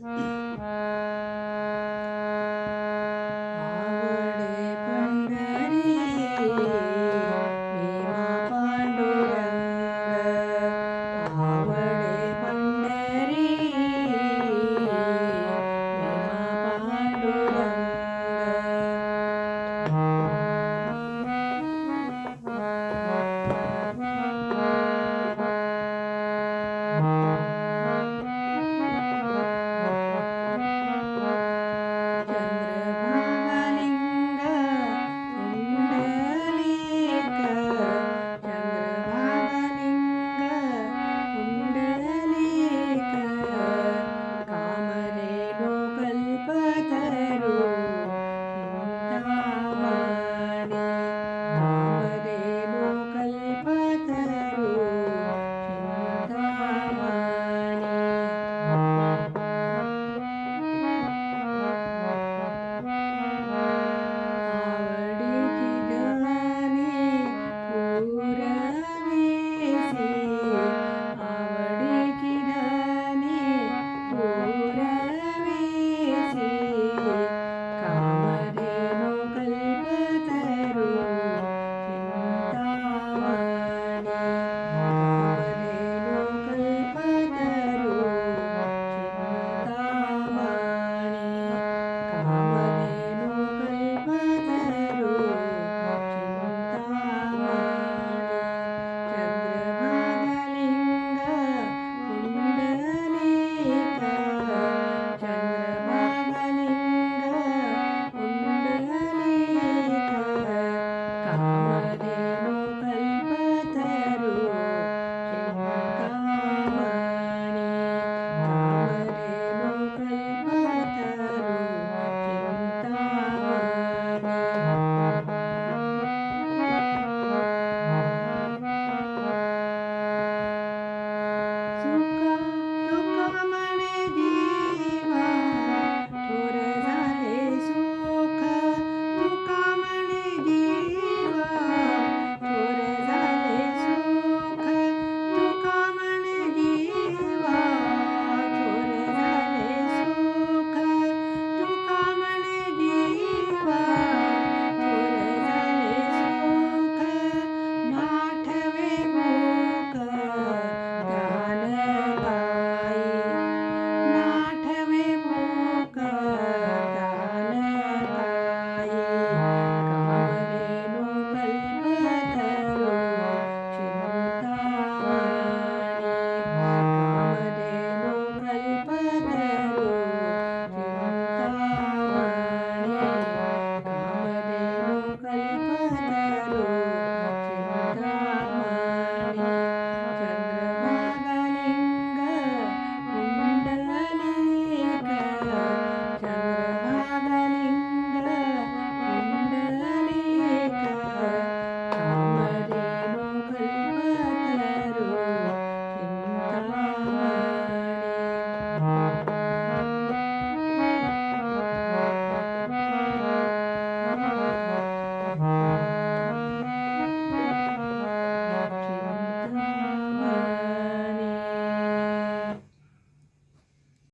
आवडे पंढरी भीमा पांडुरंग आवडे पंढरी भीमा कल्पतरू चिंतामणी कामधेनु कल्पतरू आवडीची गाणी पुरवेसी आवडीची गाणी पुरवेसी कामधेनु कल्पतरू चिंतामणी कामधेनु कल्पतरू चिंतामणी कामधेनु कल्पतरू चिंतामणी चंद्रभागलिंग पुंडलीक कामधेनु कल्पतरू चिंतामणी कामधेनु कल्पतरू सुख म्हणे जीवा थोर झाले सुख तुका म्हणे जीवा थोर झाले सुख तुका म्हणे जीवा थोर झाले सुख तुका म्हणे जीवा थोर झाले सुख नाठवे मुख दान काही नाठवे मुख दान काही कामधेनु कल्पतरू चिंतामणी कामधेनु कल्पतरू